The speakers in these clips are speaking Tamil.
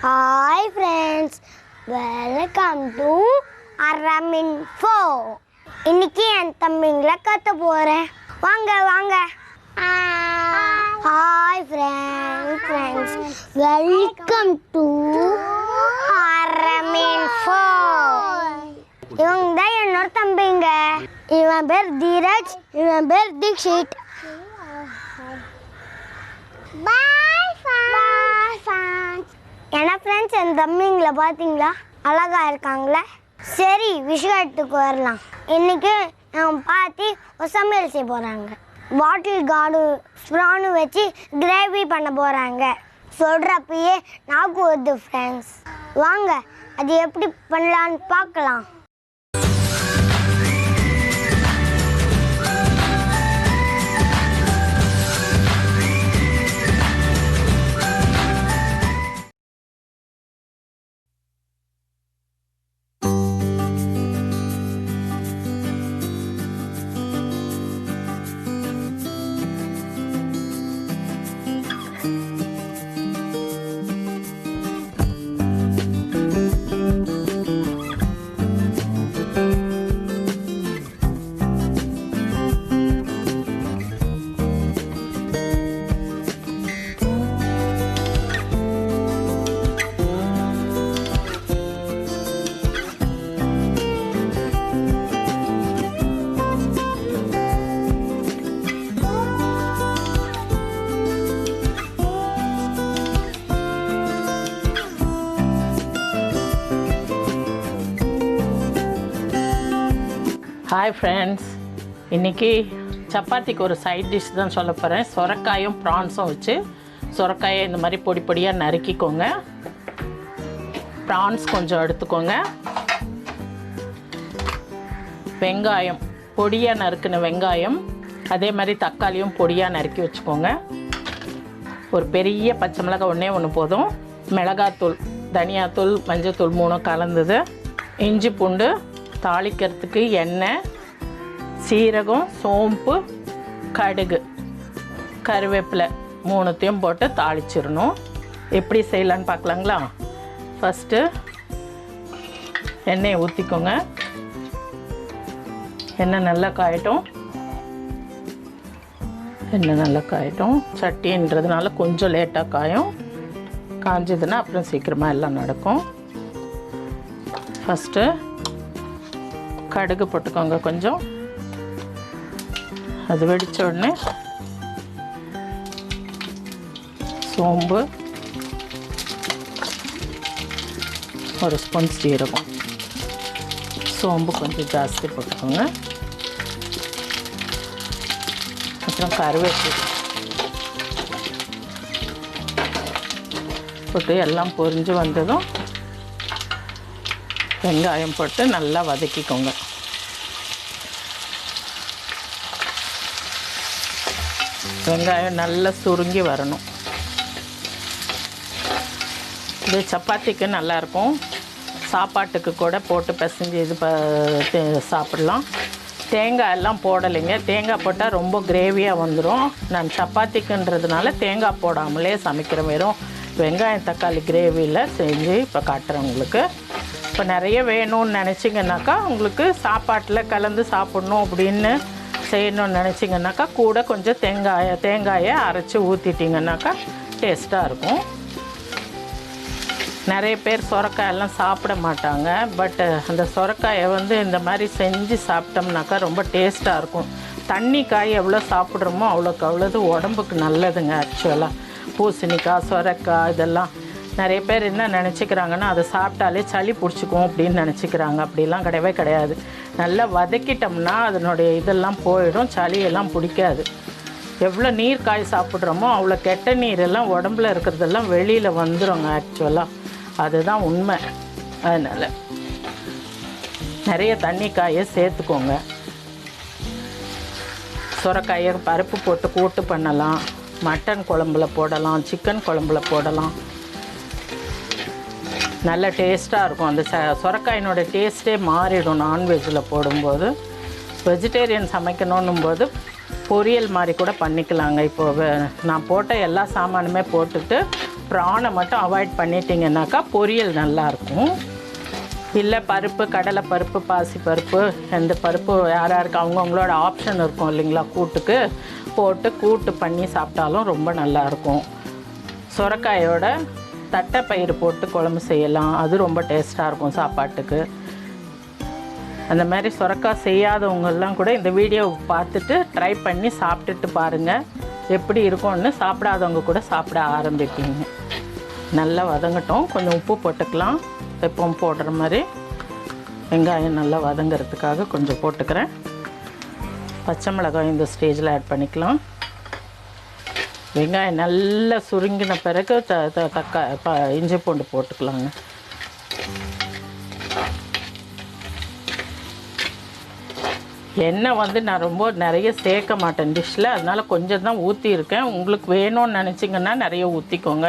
Hi friends, welcome to Araminfo. இன்னைக்கு என் தம்பிங்களை கத்த போறேன். வாங்க வாங்க. Hi friends, welcome to Araminfo. இவங்க தான் என்னோட தம்பிங்க. இவன் பேர் தீரஜ், இவன் பேர் தீக்ஷித். ஏன்னா ஃப்ரெண்ட்ஸ் என் தம்பிங்களை பார்த்தீங்களா அழகா இருக்காங்களே. சரி விஷயத்துக்கு வரலாம். இன்னைக்கு என் பாட்டி ஒரு சமையல் செய்ய போகிறாங்க. பாட்டில் கார்டு ஸ்ப்ரானு வச்சு கிரேவி பண்ண போகிறாங்க. சொல்கிறப்பயே நாக்கு வருது ஃப்ரெண்ட்ஸ். வாங்க அது எப்படி பண்ணலான்னு பார்க்கலாம். ஹாய் ஃப்ரெண்ட்ஸ், இன்றைக்கி சப்பாத்திக்கு ஒரு சைட் டிஷ் தான் சொல்ல போகிறேன். சொரக்காயும் ப்ரான்ஸும் வச்சு சொரக்காயை இந்த மாதிரி பொடி பொடியாக நறுக்கிக்கோங்க. ப்ரான்ஸ் கொஞ்சம் எடுத்துக்கோங்க. வெங்காயம் பொடியாக நறுக்கின வெங்காயம், அதே மாதிரி தக்காளியும் பொடியாக நறுக்கி வச்சுக்கோங்க. ஒரு பெரிய பச்சை மிளகாய் ஒன்று போதும். மிளகாத்தூள், தனியாத்தூள், மஞ்சத்தூள் 3 கலந்தது. இஞ்சி பூண்டு, தாளிக்கிறதுக்கு எண்ணெய், சீரகம், சோம்பு, கடுகு, கருவேப்பிலை 3த்தையும் போட்டு தாளிச்சிடணும். எப்படி செய்யலான்னு பார்க்கலாங்களா? ஃபஸ்ட்டு எண்ணெயை ஊற்றிக்கோங்க. எண்ணெய் நல்லா காயட்டும். எண்ணெய் நல்லா காயட்டும். சட்டின்றதுனால கொஞ்சம் லேட்டாக காயும். காஞ்சதுன்னா அப்புறம் சீக்கிரமாக எல்லாம் நடக்கும். ஃபஸ்ட்டு கடுகு போட்டுக்கோங்க கொஞ்சம். அது வெடித்த உடனே சோம்பு, 1 ஸ்பூன் சீரகம். சோம்பு கொஞ்சம் ஜாஸ்தி போட்டுக்கோங்க. அப்புறம் கருவேப்பிலை போட்டு எல்லாம் பொரிஞ்சு வந்ததும் வெங்காயம் போட்டு நல்லா வதக்கிக்கோங்க. வெங்காயம் நல்லா சுருங்கி வரணும். இது சப்பாத்திக்கு நல்லாயிருக்கும். சாப்பாட்டுக்கு கூட போட்டு பிசைஞ்சு இது சாப்பிடலாம். தேங்காய் எல்லாம் போடலைங்க. தேங்காய் போட்டால் ரொம்ப கிரேவியாக வந்துடும். நான் சப்பாத்திக்குன்றதுனால தேங்காய் போடாமலே சமைக்கிறேன். வெறும் வெங்காயம் தக்காளி கிரேவியில் செஞ்சு இப்போ காட்டுறேன் உங்களுக்கு. இப்போ நிறைய வேணும்னு நினச்சிங்கனாக்கா, உங்களுக்கு சாப்பாட்டில் கலந்து சாப்பிட்ணும் அப்படின்னு செய்யணும்னு நினச்சிங்கனாக்கா கூட கொஞ்சம் தேங்காயை அரைச்சி ஊற்றிட்டிங்கனாக்கா டேஸ்ட்டாக இருக்கும். நிறைய பேர் சொரக்காயெல்லாம் சாப்பிட மாட்டாங்க. பட் அந்த சொரக்காயை இந்த மாதிரி செஞ்சு சாப்பிட்டோம்னாக்கா ரொம்ப டேஸ்ட்டாக இருக்கும். தண்ணி காய் எவ்வளோ சாப்பிட்றோமோ அவ்வளோக்கு அவ்வளோது உடம்புக்கு நல்லதுங்க. ஆக்சுவலாக பூசணிக்காய், சொரக்காய் இதெல்லாம் நிறைய பேர் என்ன நினச்சிக்கிறாங்கன்னா அதை சாப்பிட்டாலே சளி பிடிச்சிக்கும் அப்படின்னு நினச்சிக்கிறாங்க. அப்படிலாம் கிடையவே கிடையாது. நல்லா வதக்கிட்டோம்னா அதனுடைய இதெல்லாம் போயிடும், சளியெல்லாம் பிடிக்காது. எவ்வளோ நீர் காய் சாப்பிட்றோமோ அவ்வளோ கெட்ட நீரெல்லாம் உடம்புல இருக்கிறதெல்லாம் வெளியில் வந்துடுங்க. ஆக்சுவலாக அதுதான் உண்மை. அதனால் நிறைய தண்ணி காயை சேர்த்துக்கோங்க. சுரைக்காயை பருப்பு போட்டு கூட்டு பண்ணலாம், மட்டன் குழம்புல போடலாம், சிக்கன் குழம்புல போடலாம். நல்ல டேஸ்ட்டாக இருக்கும். அந்த சுரைக்காயினோட டேஸ்ட்டே மாறிடும் நான்வெஜ்ஜில் போடும்போது. வெஜிடேரியன் சமைக்கணும் போது பொரியல் மாதிரி கூட பண்ணிக்கலாங்க. இப்போது நான் போட்ட எல்லா சாமானுமே போட்டுட்டு ப்ரானை மட்டும் அவாய்ட் பண்ணிட்டீங்கன்னாக்கா பொரியல் நல்லாயிருக்கும். இல்லை பருப்பு, கடலை பருப்பு, பாசி பருப்பு, எந்த பருப்பு யாராருக்கு அவங்கவுங்களோட ஆப்ஷன் இருக்கும் இல்லைங்களா, கூட்டுக்கு போட்டு கூட்டு பண்ணி சாப்பிட்டாலும் ரொம்ப நல்லாயிருக்கும். சுரக்காயோட தட்டைப்பயிறு போட்டு குழம்பு செய்யலாம், அது ரொம்ப டேஸ்ட்டாக இருக்கும் சாப்பாட்டுக்கு. அந்த மாதிரி சுரக்காய் செய்யாதவங்கெல்லாம் கூட இந்த வீடியோவை பார்த்துட்டு ட்ரை பண்ணி சாப்பிட்டுட்டு பாருங்கள் எப்படி இருக்கும்னு. சாப்பிடாதவங்க கூட சாப்பிட ஆரம்பிப்பீங்க. நல்லா வதங்கட்டும். கொஞ்சம் உப்பு போட்டுக்கலாம், எப்பவும் போடுற மாதிரி. வெங்காயம் நல்லா வதங்கிறதுக்காக கொஞ்சம் போட்டுக்கிறேன். பச்சை மிளகாய் இந்த ஸ்டேஜில் ஆட் பண்ணிக்கலாம். வெங்காயம் நல்லா சுருங்கின பிறகு இஞ்சி பூண்டு போட்டுக்கலாங்க. எண்ணெய் வந்து நான் ரொம்ப நிறைய சேர்க்க மாட்டேன் டிஷ்ஷில், அதனால் கொஞ்சம் தான் ஊற்றியிருக்கேன். உங்களுக்கு வேணும்னு நினச்சிங்கன்னா நிறைய ஊற்றிக்கோங்க,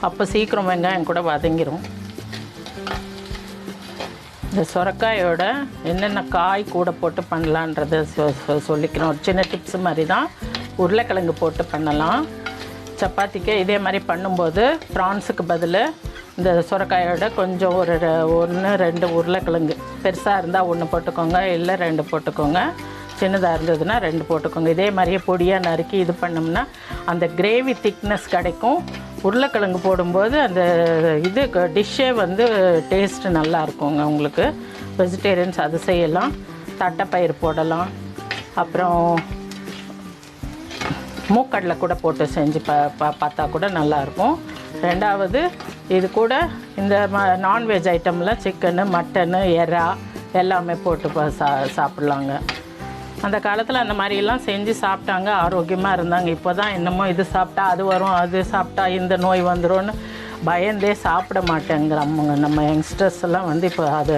அப்போ சீக்கிரம் வெங்காயம் கூட வதங்கிடும். இந்த சுரக்காயோட என்னென்ன காய் கூட போட்டு பண்ணலான்றதை சொல்லிக்கிறோம். ஒரு சின்ன டிப்ஸ் மாதிரி தான். உருளைக்கிழங்கு போட்டு பண்ணலாம். சப்பாத்திக்கு இதே மாதிரி பண்ணும்போது ப்ரான்ஸுக்கு பதில் இந்த சுரக்காயோட கொஞ்சம் ஒரு 1-2 உருளைக்கிழங்கு, பெருசாக இருந்தால் 1 போட்டுக்கோங்க, இல்லை 2 போட்டுக்கோங்க, சின்னதாக இருந்ததுன்னா 2 போட்டுக்கோங்க. இதே மாதிரியே பொடியாக நறுக்கி இது பண்ணோம்னா அந்த கிரேவி திக்னஸ் கிடைக்கும். உருளைக்கிழங்கு போடும்போது அந்த இது டிஷ்ஷே வந்து டேஸ்ட்டு நல்லா இருக்குங்க உங்களுக்கு. வெஜிடேரியன்ஸ் அது செய்யலாம். தட்டைப்பயிறு போடலாம், அப்புறம் மூக்கடலை கூட போட்டு செஞ்சு பார்த்தா கூட நல்லாயிருக்கும். ரெண்டாவது இது கூட இந்த நான்வெஜ் ஐட்டமில் சிக்கனு, மட்டனு, எறா எல்லாமே போட்டு சாப்பிட்லாங்க. அந்த காலத்தில் அந்த மாதிரிலாம் செஞ்சு சாப்பிட்டாங்க, ஆரோக்கியமாக இருந்தாங்க. இப்போ தான் என்னமோ இது சாப்பிட்டா அது வரும், அது சாப்பிட்டா இந்த நோய் வந்துடும்னு பயந்தே சாப்பிட மாட்டேங்கிறாங்க. நம்ம யங்ஸ்டர்ஸ் எல்லாம் வந்து இப்போ அதை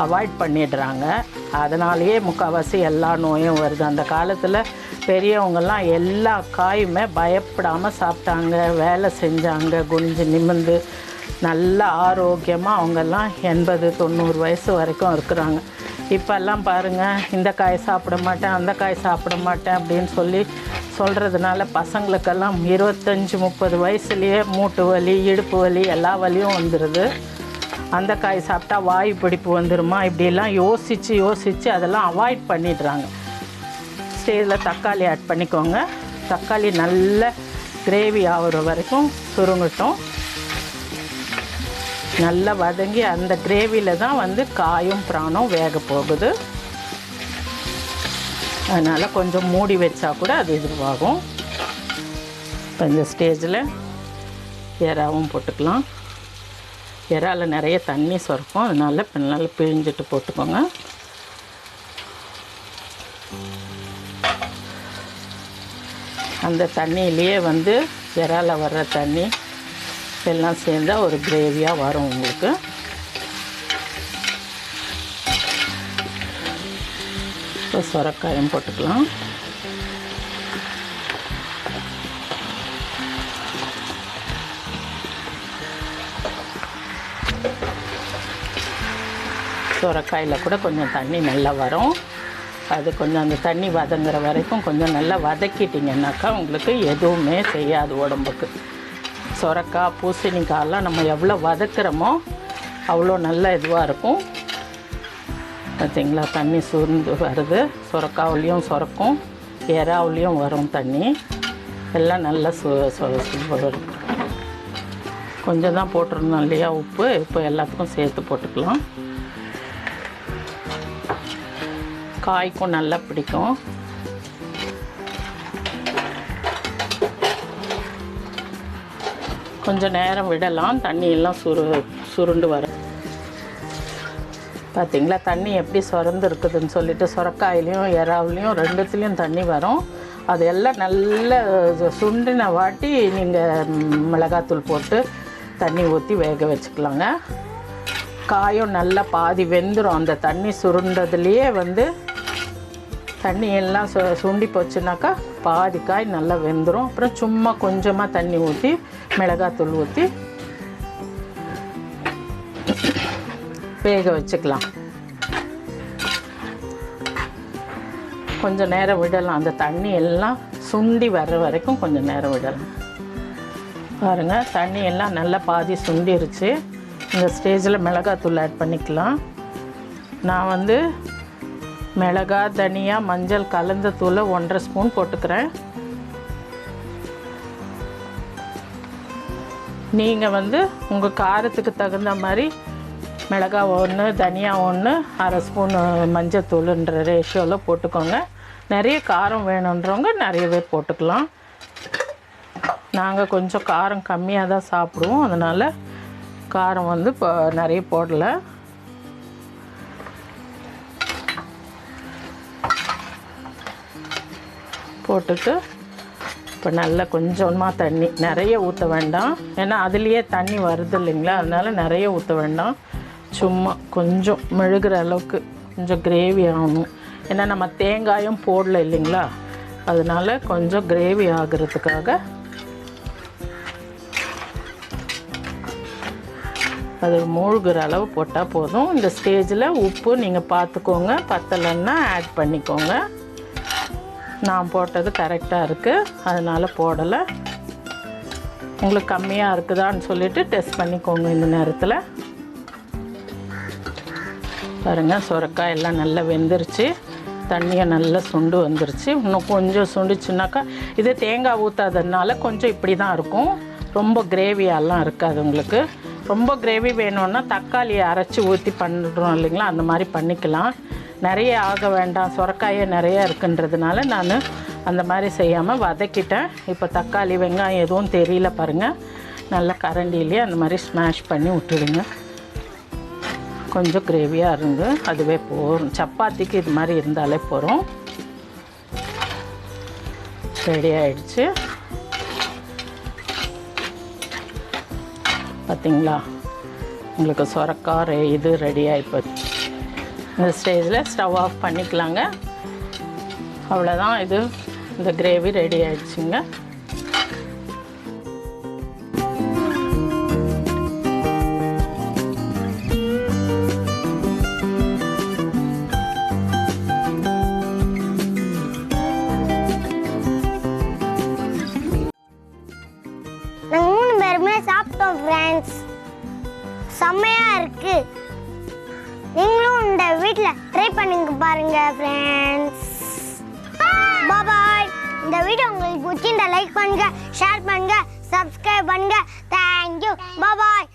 அவாய்ட் பண்ணிடுறாங்க. அதனாலேயே முக்கால்வாசி எல்லா நோயும் வருது. அந்த காலத்தில் பெரியவங்கெல்லாம் எல்லா காயுமே பயப்படாமல் சாப்பிட்டாங்க, வேலை செஞ்சாங்க, குனிஞ்சு நிமிர்ந்து நல்லா ஆரோக்கியமாக அவங்கெல்லாம் 80-90 வயசு வரைக்கும் இருக்கிறாங்க. இப்போல்லாம் பாருங்கள், இந்த காய் சாப்பிட மாட்டேன், அந்த காய் சாப்பிட மாட்டேன் அப்படின்னு சொல்கிறதுனால பசங்களுக்கெல்லாம் 25-30 வயசுலேயே மூட்டு வலி, இடுப்பு வலி, எல்லா வலியும் வந்துடுது. அந்த காய் சாப்பிட்டா வாயு பிடிப்பு வந்துடுமா, இப்படிலாம் யோசித்து அதெல்லாம் அவாய்ட் பண்ணிடுறாங்க. ஸ்டேஜில் தக்காளி ஆட் பண்ணிக்கோங்க. தக்காளி நல்ல கிரேவி ஆகிற வரைக்கும் சுருங்கட்டும். நல்லா வதங்கி அந்த கிரேவியில் தான் வந்து காயும் ப்ரானும் வேக போகுது. அதனால் கொஞ்சம் மூடி வச்சா கூட அது இதுவாகும். இப்போ இந்த ஸ்டேஜில் எறாவும் போட்டுக்கலாம். எறாவில் நிறைய தண்ணி சுரக்கும், அதனால் இப்போ நல்லா பிழிஞ்சிட்டு போட்டுக்கோங்க. அந்த தண்ணியிலேயே வந்து இறால வர்ற தண்ணி எல்லாம் சேர்ந்தால் ஒரு கிரேவியாக வரும் உங்களுக்கு. இப்போ சுரக்காயும் போட்டுக்கலாம். சுரக்காயில் கூட கொஞ்சம் தண்ணி நல்லா வரும். அது கொஞ்சம் அந்த தண்ணி வதங்குற வரைக்கும் கொஞ்சம் நல்லா வதக்கிட்டிங்கன்னாக்கா உங்களுக்கு எதுவுமே செய்யாது உடம்புக்கு. சுரக்காய், பூசணிக்காயெல்லாம் நம்ம எவ்வளோ வதக்குறோமோ அவ்வளோ நல்ல இதுவாக இருக்கும். பார்த்திங்களா, தண்ணி சுருண்டு வருது. சுரக்காவுலேயும் சுரக்கும், எறாவுலேயும் வரும் தண்ணி. எல்லாம் நல்லா வரும். கொஞ்சம் தான் போட்டிருந்தோம் இல்லையா உப்பு, இப்போ எல்லாத்துக்கும் சேர்த்து போட்டுக்கலாம். காய்க்கும் நல்லா பிடிக்கும். கொஞ்சம் நேரம் விடலாம், தண்ணியெல்லாம் சுருண்டு வரும். பார்த்திங்களா, தண்ணி எப்படி சுரந்து இருக்குதுன்னு சொல்லிட்டு. சுரக்காயிலையும் எறாவுலேயும் ரெண்டுத்துலேயும் தண்ணி வரும். அது எல்லாம் நல்ல சுண்டின வாட்டி நீங்கள் மிளகாத்தூள் போட்டு தண்ணி ஊற்றி வேக வச்சுக்கலாங்க. காயும் நல்லா பாதி வெந்துடும். அந்த தண்ணி சுருண்டதுலேயே வந்து தண்ணி எல்லாம் சுண்டி போச்சுனாக்கா பாதி காய் நல்லா வெந்துடும். அப்புறம் சும்மா கொஞ்சமாக தண்ணி ஊற்றி மிளகாத்தூள் ஊற்றி வேக வச்சுக்கலாம். கொஞ்சம் நேரம் விடலாம். அந்த தண்ணி எல்லாம் சுண்டி வர்ற வரைக்கும் கொஞ்சம் நேரம் விடலாம். பாருங்கள், தண்ணி எல்லாம் நல்லா பாதி சுண்டிருச்சு. இந்த ஸ்டேஜில் மிளகாத்தூள் ஆட் பண்ணிக்கலாம். நான் வந்து மிளகாய், தனியா, மஞ்சள் கலந்த தூளை 1.5 ஸ்பூன் போட்டுக்கிறேன். நீங்கள் வந்து உங்கள் காரத்துக்கு தகுந்த மாதிரி மிளகாய் 1, தனியா 1, 1/2 ஸ்பூன் மஞ்சத்தூளுன்ற ரேஷியோவில் போட்டுக்கோங்க. நிறைய காரம் வேணுன்றவங்க நிறையவே போட்டுக்கலாம். நாங்கள் கொஞ்சம் காரம் கம்மியாக தான் சாப்பிடுவோம், அதனால் காரம் வந்து இப்போ நிறைய போடலை. போட்டுட்டு இப்போ நல்லா கொஞ்சமாக தண்ணி, நிறைய ஊற்ற வேண்டாம், ஏன்னா அதுலேயே தண்ணி வருது இல்லைங்களா, அதனால் நிறைய ஊற்ற வேண்டாம். சும்மா கொஞ்சம் மெழுகிற அளவுக்கு கொஞ்சம் கிரேவி ஆகணும். ஏன்னா நம்ம தேங்காயும் போடல இல்லைங்களா, அதனால் கொஞ்சம் கிரேவி ஆகிறதுக்காக அது மூழ்கிற அளவு போட்டால் போதும். இந்த ஸ்டேஜில் உப்பு நீங்கள் பார்த்துக்கோங்க, பத்தலைன்னா ஆட் பண்ணிக்கோங்க. நான் போட்டது கரெக்டாக இருக்குது, அதனால் போடலை. உங்களுக்கு கம்மியாக இருக்குதான்னு சொல்லிவிட்டு டெஸ்ட் பண்ணிக்கோங்க. இந்த நேரத்தில் பாருங்கள், சுரக்காய் எல்லாம் நல்லா வெந்துருச்சு, தண்ணியை நல்லா சுண்டு வந்துருச்சு. இன்னும் கொஞ்சம் சுண்டுச்சுனாக்கா, இது தேங்காய் ஊற்றாததுனால கொஞ்சம் இப்படி தான் இருக்கும், ரொம்ப கிரேவியெல்லாம் இருக்காது. உங்களுக்கு ரொம்ப கிரேவி வேணும்னா தக்காளியை அரைச்சி ஊற்றி பண்ணுறோம் இல்லைங்களா, அந்த மாதிரி பண்ணிக்கலாம். நிறைய ஆக வேண்டாம், சுரக்காயே நிறையா இருக்குன்றதுனால நான் அந்த மாதிரி செய்யாமல் வதக்கிட்டேன். இப்போ தக்காளி, வெங்காயம் எதுவும் தெரியல பாருங்கள், நல்லா கரண்டிலேயே அந்த மாதிரி ஸ்மாஷ் பண்ணி விட்டுடுங்க. கொஞ்சம் கிரேவியாக இருங்க, அதுவே போகும். சப்பாத்திக்கு இது மாதிரி இருந்தாலே போகிறோம். ரெடி ஆகிடுச்சு பார்த்தீங்களா, உங்களுக்கு சுரக்காய் இது ரெடி ஆகிப்போச்சு. இந்த ஸ்டேஜில் ஸ்டவ் ஆஃப் பண்ணிக்கலாங்க. அவ்வளோதான், இது இந்த கிரேவி ரெடி ஆகிடுச்சுங்க. நாங்கள் 3 பேருமே சாப்பிட்டோம் ஃப்ரெண்ட்ஸ், செம்மையாக இருக்குது. நீங்களும் இந்த வீட்டில் ட்ரை பண்ணுங்க பாருங்க ஃப்ரெண்ட்ஸ். பாய். இந்த வீடியோ உங்களுக்கு பிடிச்சிருந்தா லைக் பண்ணுங்க, ஷேர் பண்ணுங்க, சப்ஸ்கிரைப் பண்ணுங்க. தேங்க்யூ. பாய்.